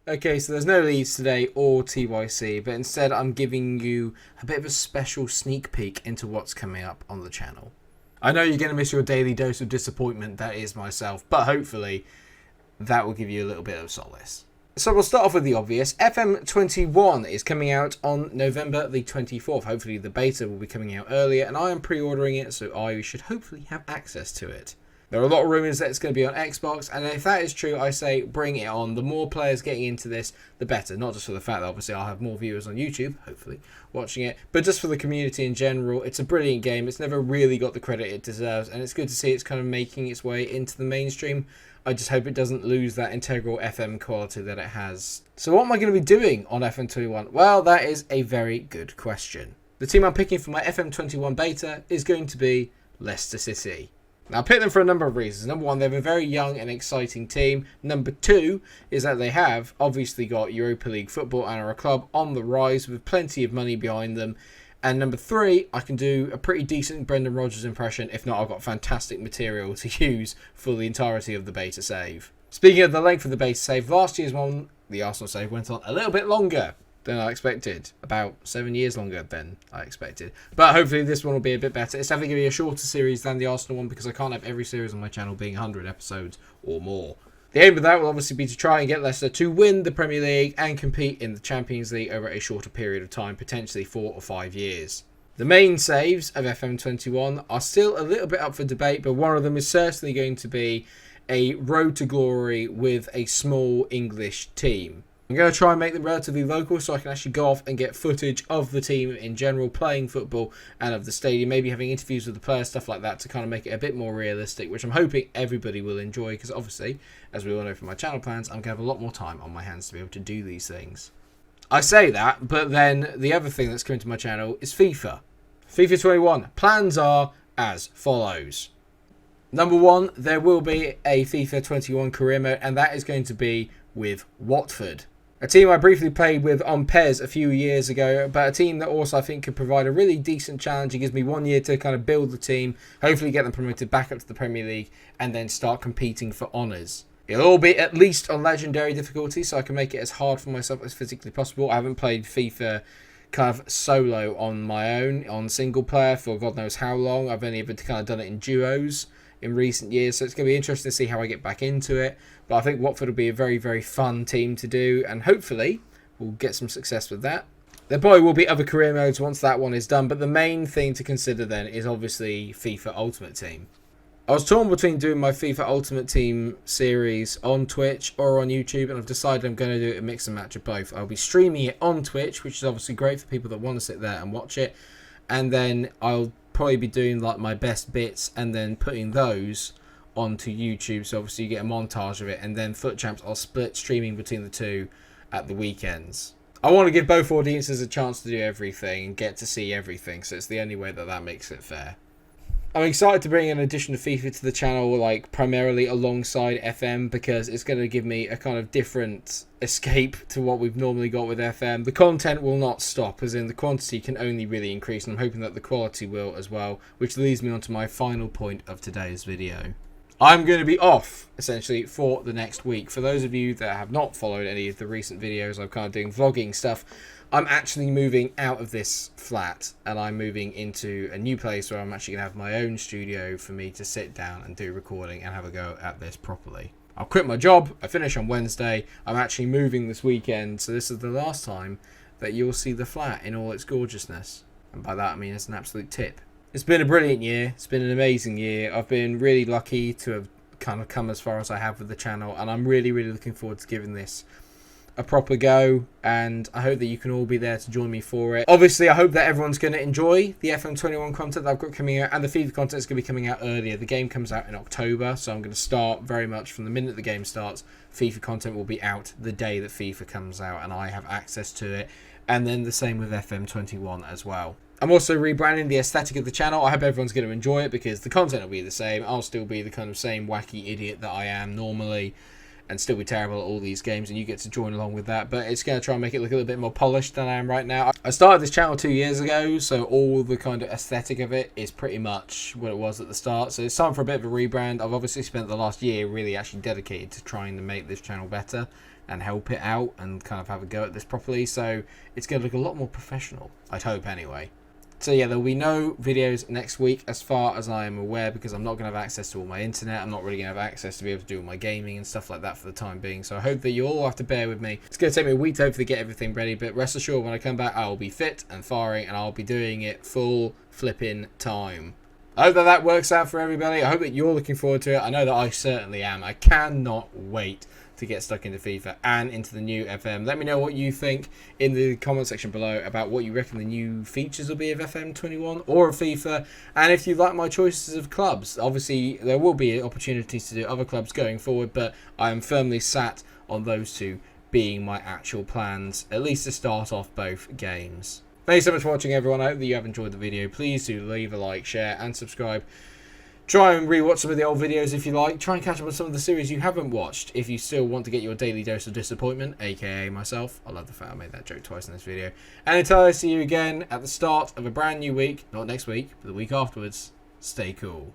Okay, so there's no leads today or TYC, but instead I'm giving you a bit of a special sneak peek into what's coming up on the channel. I know you're going to miss your daily dose of disappointment, that is myself, but hopefully that will give you a little bit of solace. So we'll start off with the obvious. FM21 is coming out on November the 24th. Hopefully the beta will be coming out earlier, and I am pre-ordering it, so I should hopefully have access to it. There are a lot of rumours that it's going to be on Xbox, and if that is true, I say bring it on. The more players getting into this, the better. Not just for the fact that obviously I'll have more viewers on YouTube, hopefully, watching it, but just for the community in general. It's a brilliant game. It's never really got the credit it deserves, and it's good to see it's kind of making its way into the mainstream. I just hope it doesn't lose that integral FM quality that it has. So what am I going to be doing on FM21? Well, that is a very good question. The team I'm picking for my FM21 beta is going to be Leicester City. Now, I picked them for a number of reasons. Number one, they have a very young and exciting team. Number two is that they have obviously got Europa League football and are a club on the rise with plenty of money behind them. And number three, I can do a pretty decent Brendan Rodgers impression. If not, I've got fantastic material to use for the entirety of the beta save. Speaking of the length of the beta save, last year's one, the Arsenal save, went on a little bit longer than I expected. About 7 years longer than I expected. But hopefully this one will be a bit better. It's definitely going to be a shorter series than the Arsenal one because I can't have every series on my channel being 100 episodes or more. The aim of that will obviously be to try and get Leicester to win the Premier League and compete in the Champions League over a shorter period of time, potentially 4 or 5 years. The main saves of FM21 are still a little bit up for debate, but one of them is certainly going to be a road to glory with a small English team. I'm going to try and make them relatively local so I can actually go off and get footage of the team in general playing football and of the stadium, maybe having interviews with the players, stuff like that, to kind of make it a bit more realistic, which I'm hoping everybody will enjoy because obviously, as we all know from my channel plans, I'm going to have a lot more time on my hands to be able to do these things. I say that, but then the other thing that's coming to my channel is FIFA. FIFA 21. Plans are as follows. Number one, there will be a FIFA 21 career mode, and that is going to be with Watford. A team I briefly played with on PES a few years ago, but a team that also I think could provide a really decent challenge. It gives me 1 year to kind of build the team, hopefully get them promoted back up to the Premier League, and then start competing for honours. It'll all be at least on legendary difficulty, so I can make it as hard for myself as physically possible. I haven't played FIFA kind of solo on my own, on single player, for God knows how long. I've only ever kind of done it in duos in recent years, so it's going to be interesting to see how I get back into it. But I think Watford will be a very, very fun team to do, and hopefully we'll get some success with that. There probably will be other career modes once that one is done, but the main thing to consider then is obviously FIFA Ultimate Team. I was torn between doing my FIFA Ultimate Team series on Twitch or on YouTube, and I've decided I'm going to do a mix and match of both. I'll be streaming it on Twitch, which is obviously great for people that want to sit there and watch it, and then I'll probably be doing like my best bits and then putting those onto YouTube, so obviously you get a montage of it, and then Foot Champs I'll split streaming between the two at the weekends. I want to give both audiences a chance to do everything and get to see everything, so it's the only way that that makes it fair. I'm excited to bring an addition of FIFA to the channel, like primarily alongside FM, because it's going to give me a kind of different escape to what we've normally got with FM. The content will not stop, as in the quantity can only really increase, and I'm hoping that the quality will as well, which leads me on to my final point of today's video. I'm going to be off, essentially, for the next week. For those of you that have not followed any of the recent videos, I'm kind of doing vlogging stuff. I'm actually moving out of this flat, and I'm moving into a new place where I'm actually going to have my own studio for me to sit down and do recording and have a go at this properly. I'll quit my job. I finish on Wednesday. I'm actually moving this weekend, so this is the last time that you'll see the flat in all its gorgeousness. And by that I mean it's an absolute tip. It's been a brilliant year. It's been an amazing year. I've been really lucky to have kind of come as far as I have with the channel, and I'm really, really looking forward to giving this a proper go, and I hope that you can all be there to join me for it. Obviously, I hope that everyone's going to enjoy the FM21 content that I've got coming out, and the FIFA content is going to be coming out earlier. The game comes out in October, so I'm going to start very much from the minute the game starts. FIFA content will be out the day that FIFA comes out, and I have access to it, and then the same with FM21 as well. I'm also rebranding the aesthetic of the channel. I hope everyone's going to enjoy it because the content will be the same. I'll still be the kind of same wacky idiot that I am normally and still be terrible at all these games, and you get to join along with that. But it's going to try and make it look a little bit more polished than I am right now. I started this channel 2 years ago, so all the kind of aesthetic of it is pretty much what it was at the start. So it's time for a bit of a rebrand. I've obviously spent the last year really actually dedicated to trying to make this channel better and help it out and kind of have a go at this properly. So it's going to look a lot more professional, I'd hope anyway. So yeah, there will be no videos next week as far as I am aware, because I'm not going to have access to all my internet. I'm not really going to have access to be able to do all my gaming and stuff like that for the time being. So I hope that you all have to bear with me. It's going to take me a week to hopefully get everything ready, but rest assured when I come back, I will be fit and firing and I'll be doing it full flipping time. I hope that that works out for everybody. I hope that you're looking forward to it. I know that I certainly am. I cannot wait to get stuck into FIFA and into the new FM. Let me know what you think in the comment section below about what you reckon the new features will be of FM21 or of FIFA, and if you like my choices of clubs. Obviously there will be opportunities to do other clubs going forward, but I am firmly sat on those two being my actual plans, at least to start off both games. Thanks so much for watching, everyone. I hope that you have enjoyed the video. Please do leave a like, share and subscribe. Try and rewatch some of the old videos if you like. Try and catch up on some of the series you haven't watched if you still want to get your daily dose of disappointment, aka myself. I love the fact I made that joke twice in this video. And until I see you again at the start of a brand new week, not next week, but the week afterwards, stay cool.